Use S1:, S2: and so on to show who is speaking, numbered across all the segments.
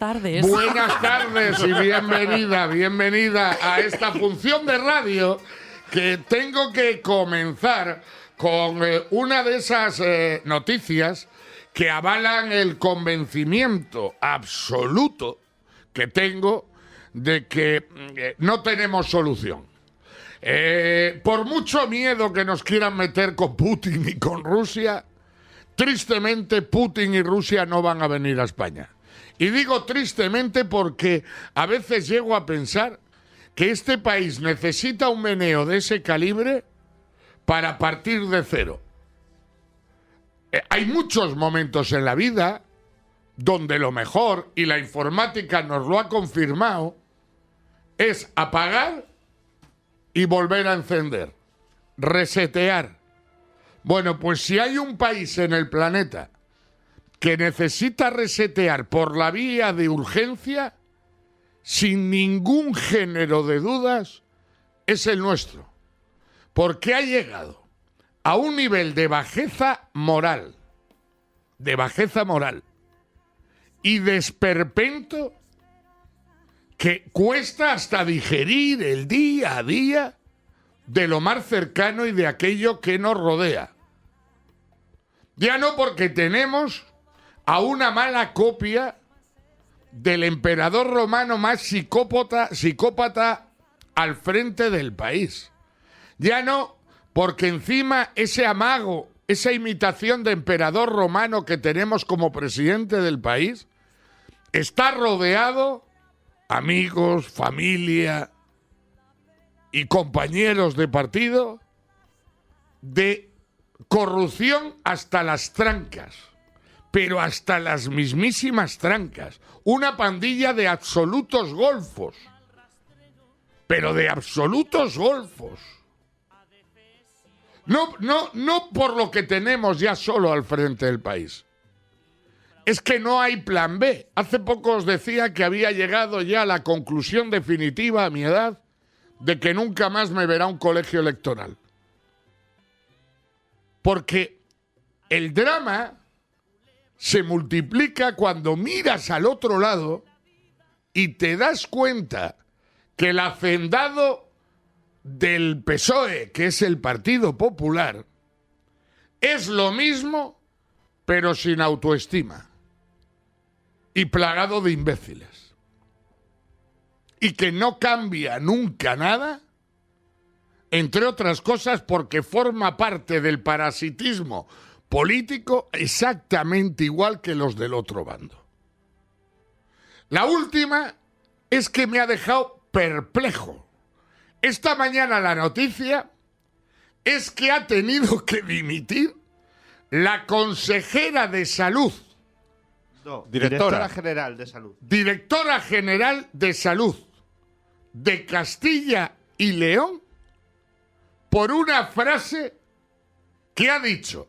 S1: tardes.
S2: Buenas tardes y bienvenida a esta función de radio que tengo que comenzar con una de esas noticias que avalan el convencimiento absoluto que tengo de que no tenemos solución. Por mucho miedo que nos quieran meter con Putin y con Rusia, tristemente Putin y Rusia no van a venir a España. Y digo tristemente porque a veces llego a pensar que este país necesita un meneo de ese calibre para partir de cero. Hay muchos momentos en la vida donde lo mejor, y la informática nos lo ha confirmado, es apagar y volver a encender, resetear. Bueno, pues si hay un país en el planeta que necesita resetear por la vía de urgencia, sin ningún género de dudas, es el nuestro. Porque ha llegado a un nivel de bajeza moral, y de esperpento que cuesta hasta digerir el día a día de lo más cercano y de aquello que nos rodea. Ya no porque tenemos a una mala copia del emperador romano más psicópata al frente del país. Ya no porque encima ese amago, esa imitación de emperador romano que tenemos como presidente del país, está rodeado, amigos, familia y compañeros de partido, de corrupción hasta las trancas, pero hasta las mismísimas trancas. Una pandilla de absolutos golfos, pero de absolutos golfos. No por lo que tenemos ya solo al frente del país. Es que no hay plan B. Hace poco os decía que había llegado ya a la conclusión definitiva a mi edad de que nunca más me verá un colegio electoral. Porque el drama se multiplica cuando miras al otro lado y te das cuenta que el hacendado del PSOE, que es el Partido Popular, es lo mismo, pero sin autoestima y plagado de imbéciles. Y que no cambia nunca nada, entre otras cosas porque forma parte del parasitismo político exactamente igual que los del otro bando. La última es que me ha dejado perplejo. Esta mañana la noticia es que ha tenido que dimitir la consejera de salud.
S3: No, directora general de salud.
S2: Directora general de salud de Castilla y León por una frase que ha dicho,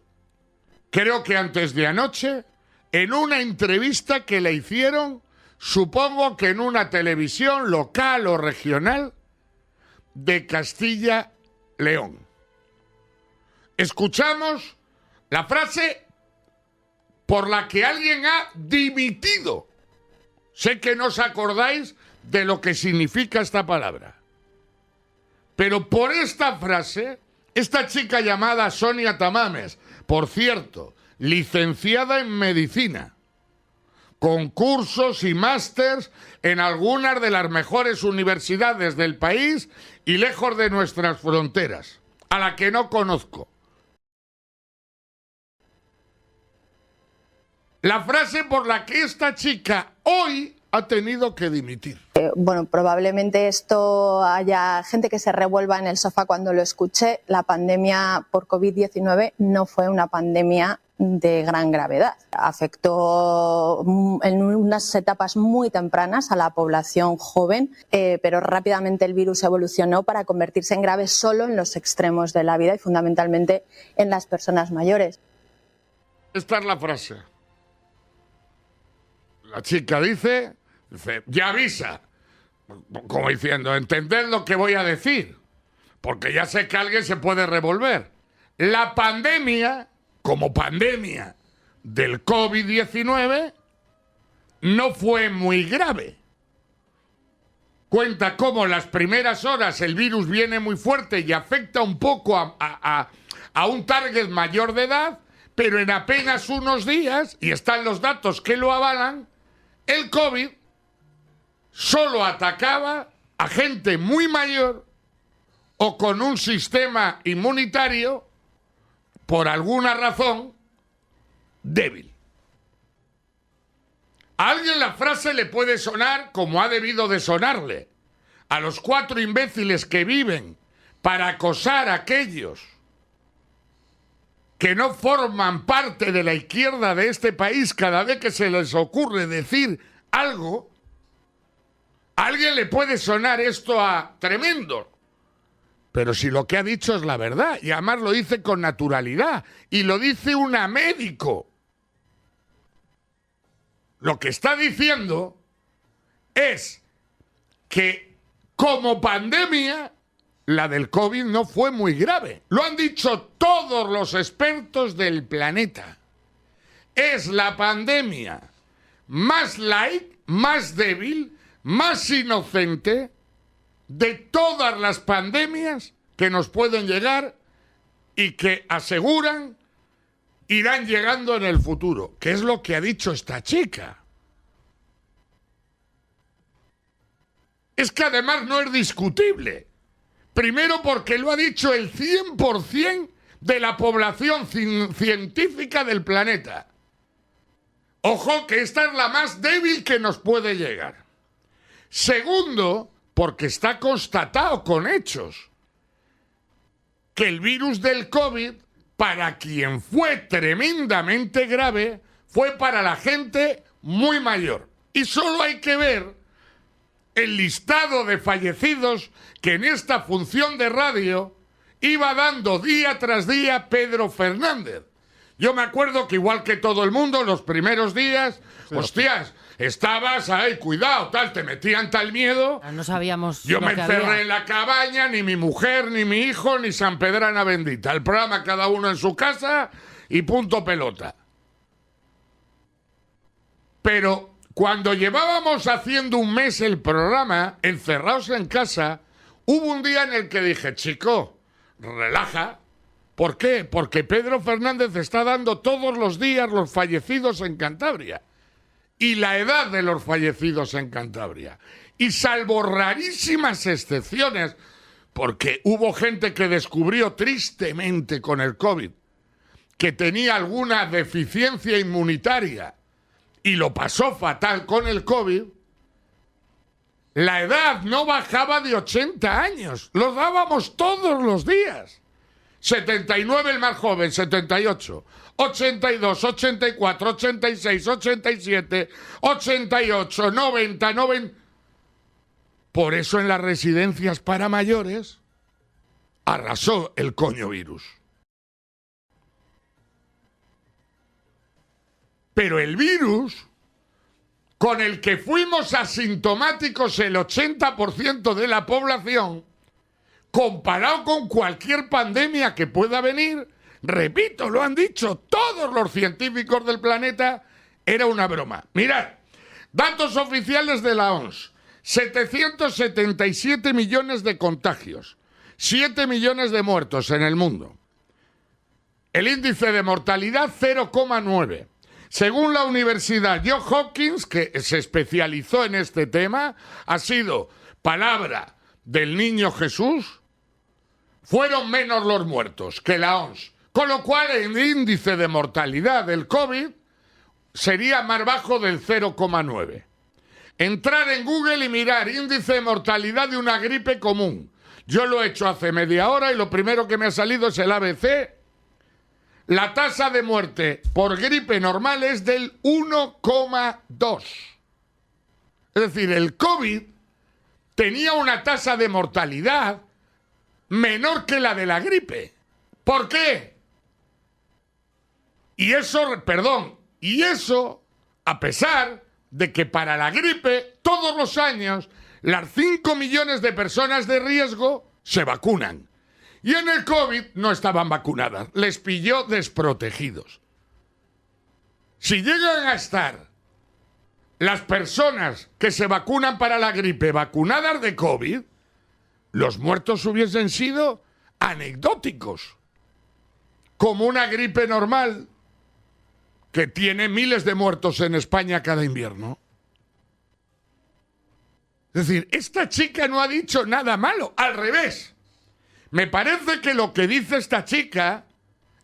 S2: creo que antes de anoche, en una entrevista que le hicieron, supongo que en una televisión local o regional de Castilla y León. Escuchamos la frase por la que alguien ha dimitido. Sé que no os acordáis de lo que significa esta palabra. Pero por esta frase, esta chica llamada Sonia Tamames, por cierto, licenciada en medicina, con cursos y másters en algunas de las mejores universidades del país y lejos de nuestras fronteras, a la que no conozco. La frase por la que esta chica hoy ha tenido que dimitir.
S4: Bueno, probablemente esto haya gente que se revuelva en el sofá cuando lo escuche. La pandemia por COVID-19 no fue una pandemia de gran gravedad. Afectó en unas etapas muy tempranas a la población joven, pero rápidamente el virus evolucionó para convertirse en grave solo en los extremos de la vida y fundamentalmente en las personas mayores.
S2: Esta es la frase. La chica dice, ya avisa, como diciendo, entended lo que voy a decir, porque ya sé que alguien se puede revolver. La pandemia, como pandemia del COVID-19, no fue muy grave. Cuenta cómo las primeras horas el virus viene muy fuerte y afecta un poco a un target mayor de edad, pero en apenas unos días, y están los datos que lo avalan, el COVID solo atacaba a gente muy mayor o con un sistema inmunitario, por alguna razón, débil. A alguien la frase le puede sonar como ha debido de sonarle. A los 4 imbéciles que viven para acosar a aquellos que no forman parte de la izquierda de este país cada vez que se les ocurre decir algo, a alguien le puede sonar esto a tremendo. Pero si lo que ha dicho es la verdad, y además lo dice con naturalidad, y lo dice una médico. Lo que está diciendo es que como pandemia, la del COVID no fue muy grave. Lo han dicho todos los expertos del planeta. Es la pandemia más light, más débil, más inocente de todas las pandemias que nos pueden llegar y que aseguran irán llegando en el futuro, que es lo que ha dicho esta chica. Es que además no es discutible. Primero porque lo ha dicho el 100% de la población científica del planeta. Ojo, que esta es la más débil que nos puede llegar. Segundo, porque está constatado con hechos que el virus del COVID, para quien fue tremendamente grave, fue para la gente muy mayor. Y solo hay que ver el listado de fallecidos que en esta función de radio iba dando día tras día Pedro Fernández. Yo me acuerdo que igual que todo el mundo, los primeros días, sí, hostias, estabas ahí, cuidado, tal, te metían tal miedo.
S1: No sabíamos.
S2: Yo me encerré en la cabaña, ni mi mujer, ni mi hijo, ni San Pedrana bendita. El programa cada uno en su casa y punto pelota. Pero cuando llevábamos haciendo un mes el programa, encerrados en casa, hubo un día en el que dije, chico, relaja. ¿Por qué? Porque Pedro Fernández está dando todos los días los fallecidos en Cantabria y la edad de los fallecidos en Cantabria. Y salvo rarísimas excepciones, porque hubo gente que descubrió tristemente con el COVID que tenía alguna deficiencia inmunitaria y lo pasó fatal con el COVID, la edad no bajaba de 80 años. Los dábamos todos los días. 79 el más joven, 78, 82, 84, 86, 87, 88, 90, 90. Por eso en las residencias para mayores arrasó el coño virus. Pero el virus, con el que fuimos asintomáticos el 80% de la población, comparado con cualquier pandemia que pueda venir, repito, lo han dicho todos los científicos del planeta, era una broma. Mirad, datos oficiales de la OMS, 777 millones de contagios, 7 millones de muertos en el mundo. El índice de mortalidad 0,9. Según la Universidad Johns Hopkins, que se especializó en este tema, ha sido palabra del niño Jesús, fueron menos los muertos que la OMS. Con lo cual el índice de mortalidad del COVID sería más bajo del 0,9. Entrar en Google y mirar índice de mortalidad de una gripe común. Yo lo he hecho hace media hora y lo primero que me ha salido es el ABC. La tasa de muerte por gripe normal es del 1,2. Es decir, el COVID tenía una tasa de mortalidad menor que la de la gripe. ¿Por qué? Y eso a pesar de que para la gripe todos los años las 5 millones de personas de riesgo se vacunan. Y en el COVID no estaban vacunadas, les pilló desprotegidos. Si llegan a estar las personas que se vacunan para la gripe vacunadas de COVID, los muertos hubiesen sido anecdóticos, como una gripe normal que tiene miles de muertos en España cada invierno. Es decir, esta chica no ha dicho nada malo, al revés. Me parece que lo que dice esta chica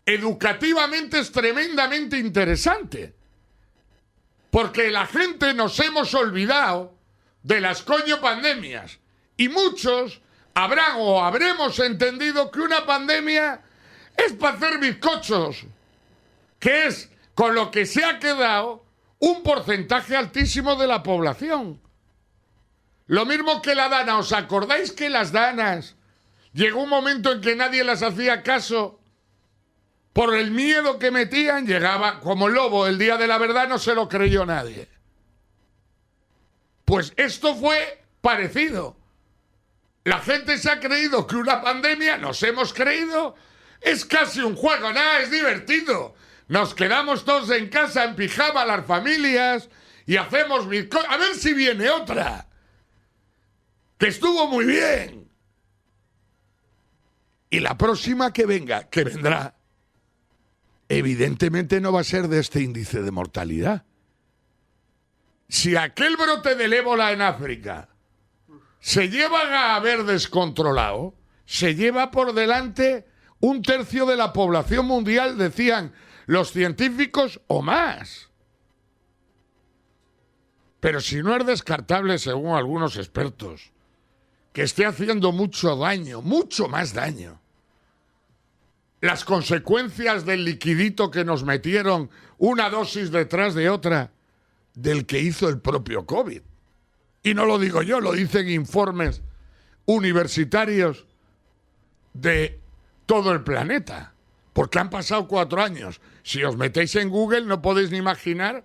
S2: educativamente es tremendamente interesante. Porque la gente nos hemos olvidado de las coño pandemias. Y muchos habrán o habremos entendido que una pandemia es para hacer bizcochos, que es con lo que se ha quedado un porcentaje altísimo de la población. Lo mismo que la dana. ¿Os acordáis que las danas llegó un momento en que nadie las hacía caso por el miedo que metían? Llegaba como el lobo, el día de la verdad no se lo creyó nadie. Pues esto fue parecido. La gente se ha creído que una pandemia, nos hemos creído, es casi un juego, nada, es divertido. Nos quedamos todos en casa, en pijama, las familias, y hacemos bizcocho. A ver si viene otra, que estuvo muy bien. Y la próxima que venga, que vendrá, evidentemente no va a ser de este índice de mortalidad. Si aquel brote del ébola en África se lleva a haber descontrolado, se lleva por delante 1/3 de la población mundial, decían los científicos, o más. Pero si no es descartable, según algunos expertos, que esté haciendo mucho daño, mucho más daño, las consecuencias del liquidito que nos metieron una dosis detrás de otra del que hizo el propio COVID. Y no lo digo yo, lo dicen informes universitarios de todo el planeta, porque han pasado 4 años. Si os metéis en Google no podéis ni imaginar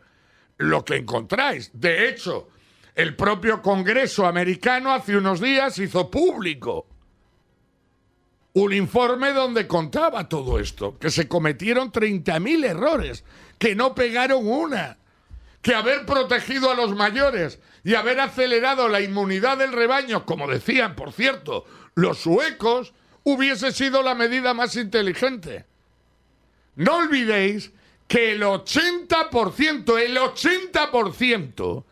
S2: lo que encontráis. De hecho, el propio Congreso americano hace unos días hizo público un informe donde contaba todo esto, que se cometieron 30.000 errores, que no pegaron una, que haber protegido a los mayores y haber acelerado la inmunidad del rebaño, como decían, por cierto, los suecos, hubiese sido la medida más inteligente. No olvidéis que el 80%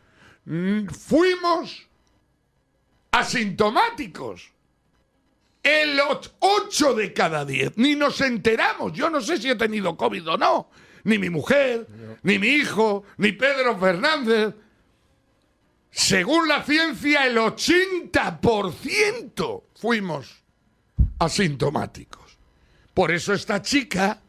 S2: fuimos asintomáticos. El 8 de cada 10. Ni nos enteramos. Yo no sé si he tenido COVID o no. Ni mi mujer, ni mi hijo, ni Pedro Fernández. Según la ciencia, el 80% fuimos asintomáticos. Por eso esta chica,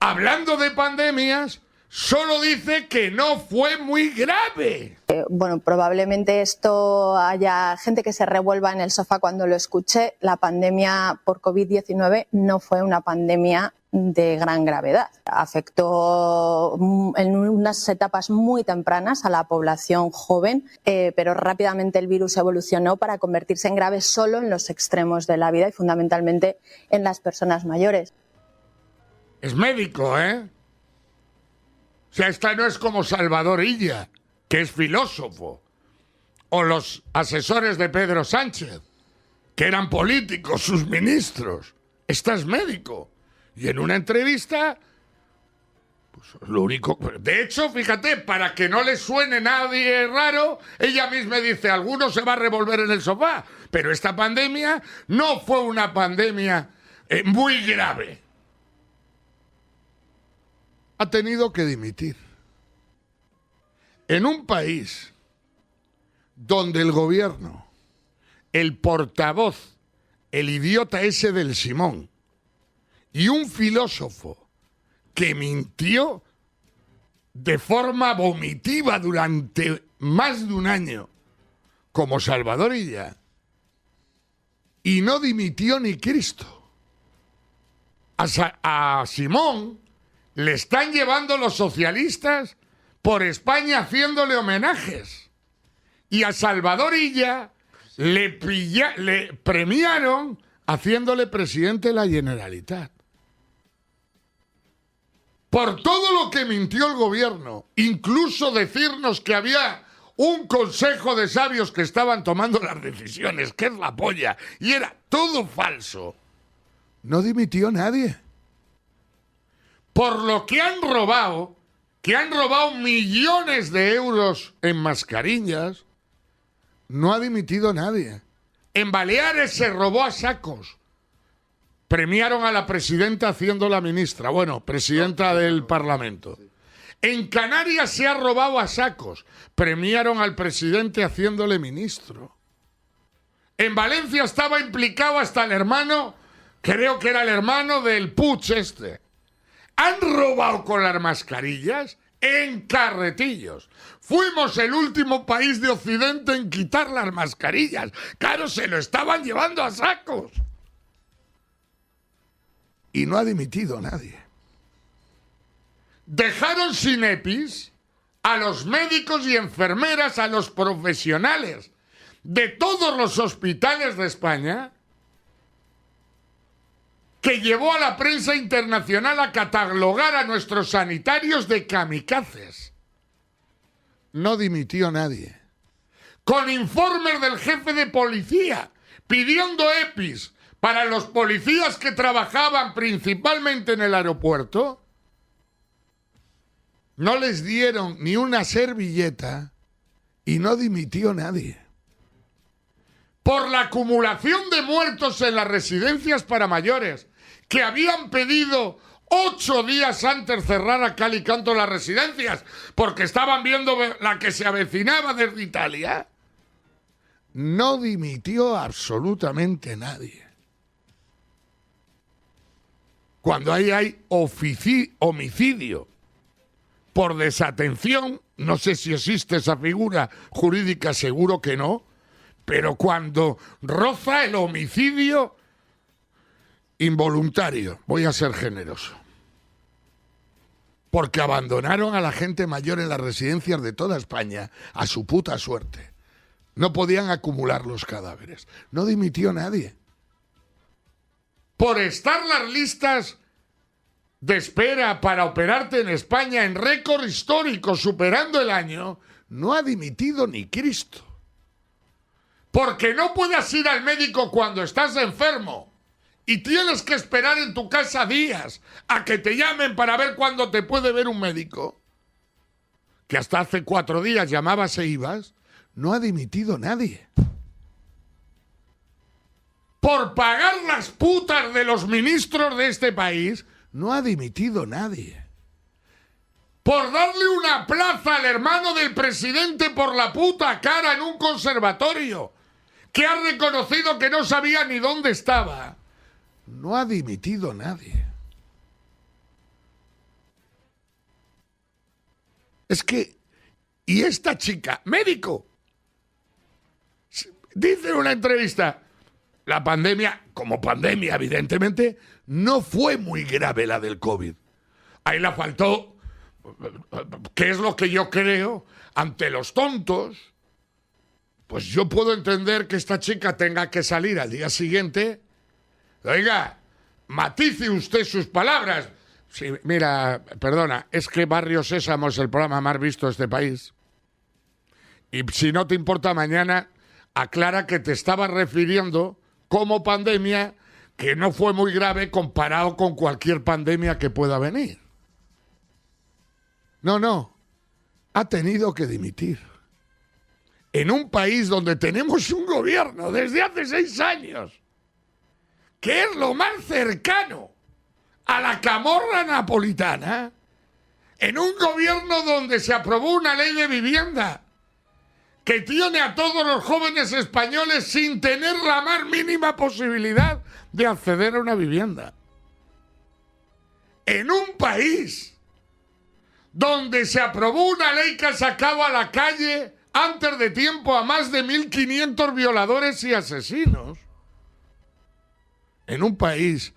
S2: hablando de pandemias, solo dice que no fue muy grave.
S4: Bueno, probablemente esto haya gente que se revuelva en el sofá cuando lo escuche. La pandemia por COVID-19 no fue una pandemia de gran gravedad. Afectó en unas etapas muy tempranas a la población joven, pero rápidamente el virus evolucionó para convertirse en grave solo en los extremos de la vida y fundamentalmente en las personas mayores.
S2: Es médico, ¿eh? O sea, esta no es como Salvador Illa, que es filósofo, o los asesores de Pedro Sánchez, que eran políticos, sus ministros. Esta es médico. Y en una entrevista, pues lo único... De hecho, fíjate, para que no le suene nadie raro, ella misma dice, alguno se va a revolver en el sofá, pero esta pandemia no fue una pandemia muy grave. Ha tenido que dimitir. En un país donde el gobierno, el portavoz, el idiota ese del Simón y un filósofo que mintió de forma vomitiva durante más de un año, como Salvador Illa, y no dimitió ni Cristo. A Simón le están llevando los socialistas por España haciéndole homenajes. Y a Salvador Illa le premiaron haciéndole presidente de la Generalitat. por todo lo que mintió el gobierno, incluso decirnos que había un consejo de sabios que estaban tomando las decisiones, que es la polla, y era todo falso, no dimitió nadie. Por lo que han robado millones de euros en mascarillas, no ha dimitido nadie. En Baleares se robó a sacos. Premiaron a la presidenta haciéndola ministra, bueno, presidenta del Parlamento. En Canarias se ha robado a sacos. Premiaron al presidente haciéndole ministro. En Valencia estaba implicado hasta el hermano, creo que era el hermano del Puig este. Han robado con las mascarillas en carretillos. Fuimos el último país de Occidente en quitar las mascarillas. Claro, se lo estaban llevando a sacos. Y no ha dimitido nadie. Dejaron sin EPIs a los médicos y enfermeras, a los profesionales de todos los hospitales de España, que llevó a la prensa internacional a catalogar a nuestros sanitarios de kamikazes. No dimitió nadie. Con informes del jefe de policía pidiendo EPIs para los policías que trabajaban principalmente en el aeropuerto, no les dieron ni una servilleta y no dimitió nadie. Por la acumulación de muertos en las residencias para mayores, que habían pedido 8 días antes cerrar a cal y canto las residencias, porque estaban viendo la que se avecinaba desde Italia, no dimitió absolutamente nadie. Cuando ahí hay homicidio por desatención, no sé si existe esa figura jurídica, seguro que no, pero cuando roza el homicidio involuntario, voy a ser generoso, porque abandonaron a la gente mayor en las residencias de toda España a su puta suerte. No podían acumular los cadáveres. No dimitió nadie. Por estar las listas de espera para operarte en España en récord histórico, superando el año, no ha dimitido ni Cristo. Porque no puedes ir al médico cuando estás enfermo y tienes que esperar en tu casa días a que te llamen para ver cuándo te puede ver un médico, que hasta hace 4 días llamabas e ibas. No ha dimitido nadie. Por pagar las putas de los ministros de este país, no ha dimitido nadie. Por darle una plaza al hermano del presidente por la puta cara en un conservatorio, que ha reconocido que no sabía ni dónde estaba, no ha dimitido nadie. Es que, y esta chica, médico, dice en una entrevista, la pandemia, como pandemia evidentemente, no fue muy grave la del COVID. Ahí le faltó, ¿qué es lo que yo creo? Ante los tontos, pues yo puedo entender que esta chica tenga que salir al día siguiente. Oiga, matice usted sus palabras. Sí, mira, perdona, es que Barrio Sésamo es el programa más visto de este país. Y si no te importa, mañana aclara que te estaba refiriendo como pandemia que no fue muy grave comparado con cualquier pandemia que pueda venir. No, ha tenido que dimitir. En un país donde tenemos un gobierno desde hace 6 años, que es lo más cercano a la camorra napolitana, en un gobierno donde se aprobó una ley de vivienda que tiene a todos los jóvenes españoles sin tener la más mínima posibilidad de acceder a una vivienda. En un país donde se aprobó una ley que ha sacado a la calle antes de tiempo a más de 1.500 violadores y asesinos. En un país,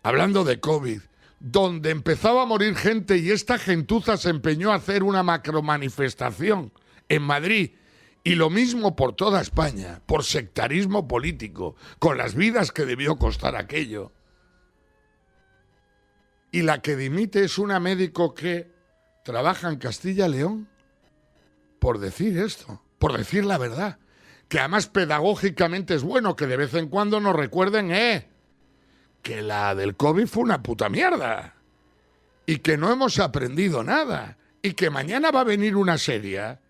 S2: hablando de COVID, donde empezaba a morir gente y esta gentuza se empeñó a hacer una macromanifestación en Madrid, y lo mismo por toda España, por sectarismo político, con las vidas que debió costar aquello. y la que dimite es una médico que trabaja en Castilla y León por decir esto, por decir la verdad. Que además pedagógicamente es bueno que de vez en cuando nos recuerden que la del COVID fue una puta mierda y que no hemos aprendido nada y que mañana va a venir una seria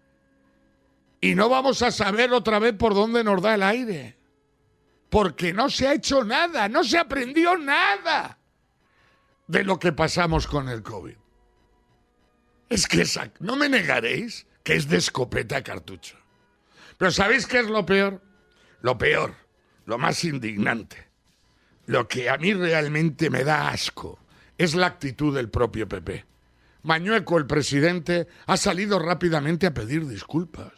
S2: y no vamos a saber otra vez por dónde nos da el aire. Porque no se ha hecho nada, no se aprendió nada de lo que pasamos con el COVID. Es que no me negaréis que es de escopeta cartucho. Pero ¿sabéis qué es lo peor? Lo peor, lo más indignante, lo que a mí realmente me da asco, es la actitud del propio PP. Mañueco, el presidente, ha salido rápidamente a pedir disculpas,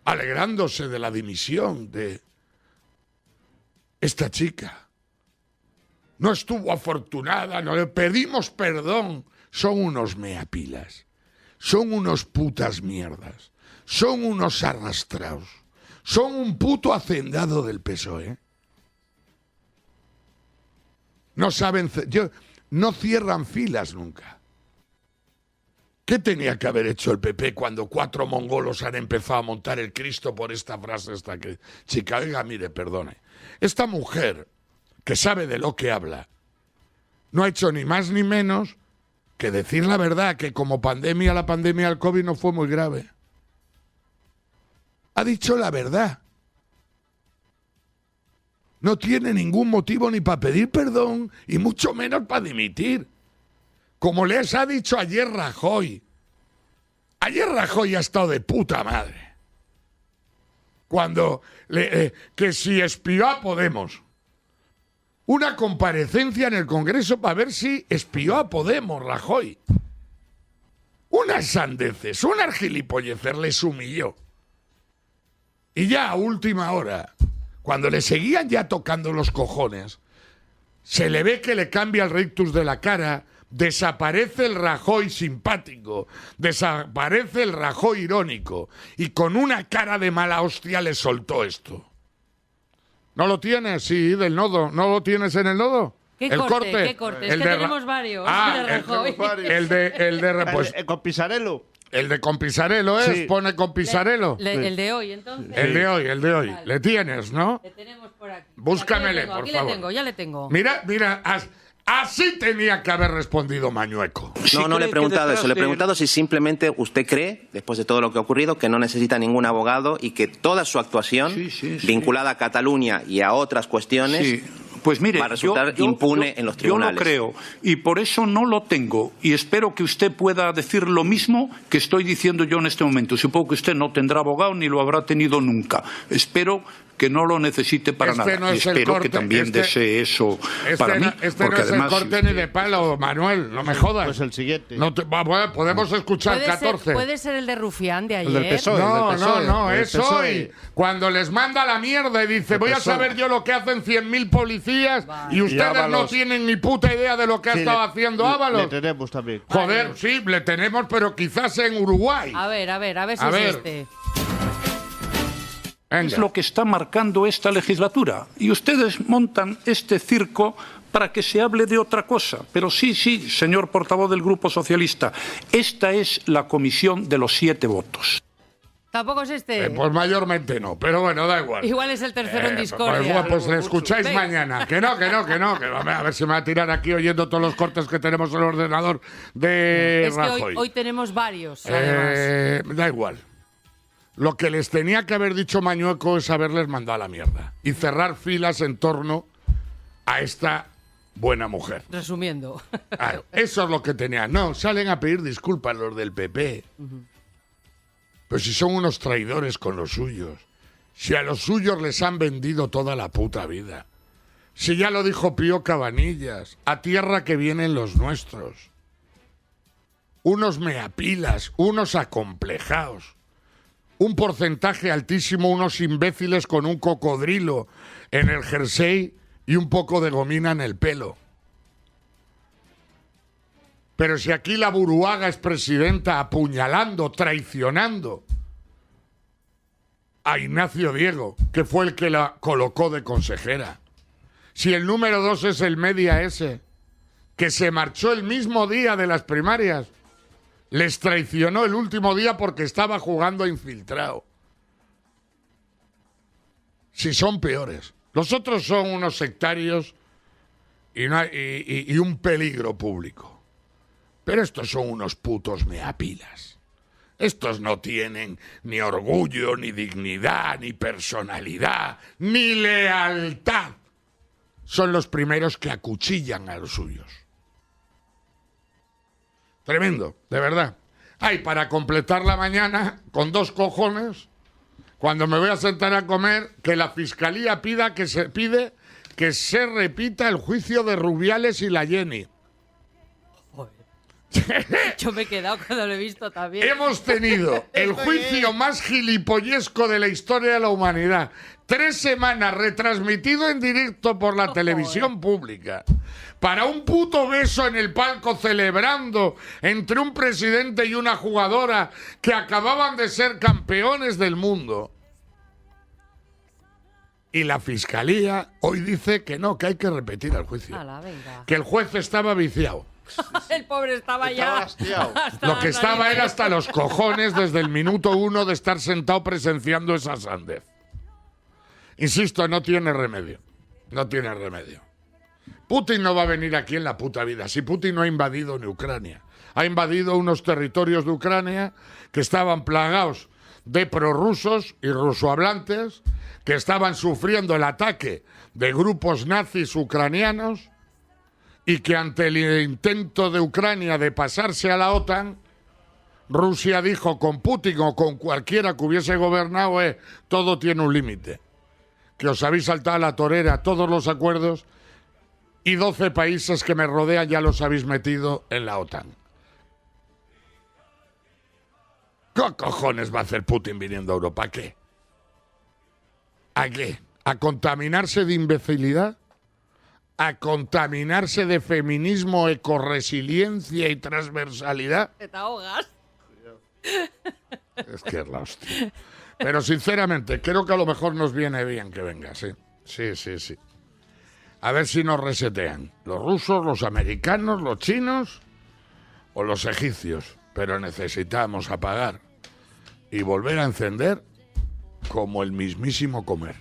S2: alegrándose de la dimisión de esta chica. No estuvo afortunada, no le pedimos perdón. Son unos meapilas, son unos putas mierdas. Son unos arrastrados. Son un puto hacendado del PSOE. No saben... no cierran filas nunca. ¿Qué tenía que haber hecho el PP cuando 4 mongolos han empezado a montar el Cristo por esta frase chica? Oiga, mire, perdone. Esta mujer, que sabe de lo que habla, no ha hecho ni más ni menos que decir la verdad, que como pandemia, la pandemia del COVID no fue muy grave. Ha dicho la verdad. No tiene ningún motivo ni para pedir perdón y mucho menos para dimitir. Como les ha dicho ayer Rajoy. Ayer Rajoy ha estado de puta madre. Cuando que si espió a Podemos. Una comparecencia en el Congreso para ver si espió a Podemos, Rajoy. Unas sandeces, unas gilipolleces, les humilló. Y ya a última hora, cuando le seguían ya tocando los cojones, se le ve que le cambia el rictus de la cara, desaparece el Rajoy simpático, desaparece el Rajoy irónico, y con una cara de mala hostia le soltó esto. ¿No lo tienes? Sí, del nodo. ¿No lo tienes en el nodo?
S1: ¿Qué corte? ¿Qué corte? Es que tenemos varios.
S2: El de
S3: con Pisarello.
S2: El de con Pisarello es, sí. Pone con Pisarello.
S1: El de hoy, entonces.
S2: El de hoy. Vale. Le tienes, ¿no?
S1: Le tenemos por aquí.
S2: Búscamele, por favor.
S1: Ya le tengo.
S2: Mira, así tenía que haber respondido Mañueco.
S5: No le he preguntado eso. Le he preguntado si simplemente usted cree, después de todo lo que ha ocurrido, que no necesita ningún abogado y que toda su actuación vinculada a Cataluña y a otras cuestiones...
S6: Pues mire,
S5: va a resultar impune en los tribunales.
S6: Yo lo creo y por eso no lo tengo y espero que usted pueda decir lo mismo que estoy diciendo yo en este momento. Supongo que usted no tendrá abogado ni lo habrá tenido nunca. Espero que no lo necesite para nada.
S2: No, y
S6: espero que también desee eso para mí.
S2: Porque no es el corte ni de palo, Manuel, no me jodas.
S3: Pues el siguiente.
S2: Podemos escuchar 14.
S1: Puede ser el de Rufián de ayer.
S3: El del PSOE,
S2: no, es hoy. Cuando les manda la mierda y dice, voy a saber yo lo que hacen 100.000 policías y ustedes no tienen ni puta idea de lo que ha estado haciendo Ábalos.
S3: Le tenemos también.
S2: Joder, sí, le tenemos, pero quizás en Uruguay.
S1: A ver si es este.
S6: Es lo que está marcando esta legislatura. Y ustedes montan este circo para que se hable de otra cosa. Pero sí, señor portavoz del Grupo Socialista, esta es la comisión de los 7 votos.
S1: Tampoco es este.
S2: Pues mayormente no, pero bueno, da igual.
S1: Igual es el tercero en discordia.
S2: Pues le escucháis mañana. Que no. A ver si me va a tirar aquí oyendo todos los cortes que tenemos en el ordenador de Rajoy.
S1: Es que hoy tenemos varios, además.
S2: Da igual. Lo que les tenía que haber dicho Mañueco es haberles mandado a la mierda y cerrar filas en torno a esta buena mujer.
S1: Resumiendo.
S2: Claro, eso es lo que tenían. No, salen a pedir disculpas los del PP. Pero si son unos traidores con los suyos. Si a los suyos les han vendido toda la puta vida. Si ya lo dijo Pío Cabanillas, a tierra que vienen los nuestros. Unos meapilas, unos acomplejados. Un porcentaje altísimo, unos imbéciles con un cocodrilo en el jersey y un poco de gomina en el pelo. Pero si aquí la Buruaga es presidenta apuñalando, traicionando a Ignacio Diego, que fue el que la colocó de consejera. Si el número 2 es el media ese, que se marchó el mismo día de las primarias. Les traicionó el último día porque estaba jugando infiltrado. Si son peores. Los otros son unos sectarios y un peligro público. Pero estos son unos putos meapilas. Estos no tienen ni orgullo, ni dignidad, ni personalidad, ni lealtad. Son los primeros que acuchillan a los suyos. Tremendo, de verdad. Ay, para completar la mañana, con 2 cojones, cuando me voy a sentar a comer, que la Fiscalía pide que se repita el juicio de Rubiales y la Jenny.
S1: Yo me he quedado cuando lo he visto también.
S2: Hemos tenido el juicio más gilipollesco de la historia de la humanidad. 3 semanas retransmitido en directo por la televisión pública. Para un puto beso en el palco celebrando entre un presidente y una jugadora que acababan de ser campeones del mundo. Y la Fiscalía hoy dice que no, que hay que repetir el juicio.
S1: Ala, venga.
S2: Que el juez estaba viciado.
S1: El pobre estaba ya.
S3: hastiado.
S2: Lo que estaba era hasta los cojones desde el minuto 1 de estar sentado presenciando esa sandez. Insisto, no tiene remedio. No tiene remedio. Putin no va a venir aquí en la puta vida. Si Putin no ha invadido ni Ucrania. Ha invadido unos territorios de Ucrania que estaban plagados de prorrusos y rusohablantes, que estaban sufriendo el ataque de grupos nazis ucranianos, y que ante el intento de Ucrania de pasarse a la OTAN, Rusia dijo con Putin o con cualquiera que hubiese gobernado, todo tiene un límite. Que os habéis saltado a la torera todos los acuerdos y 12 países que me rodean ya los habéis metido en la OTAN. ¿Qué cojones va a hacer Putin viniendo a Europa? ¿A qué? ¿A qué? ¿A contaminarse de imbecilidad? ¿A contaminarse de feminismo, ecorresiliencia y transversalidad?
S1: Te ahogas.
S2: Es que es la hostia. Pero sinceramente, creo que a lo mejor nos viene bien que venga, sí. Sí. A ver si nos resetean. Los rusos, los americanos, los chinos o los egipcios. Pero necesitamos apagar y volver a encender como el mismísimo comer.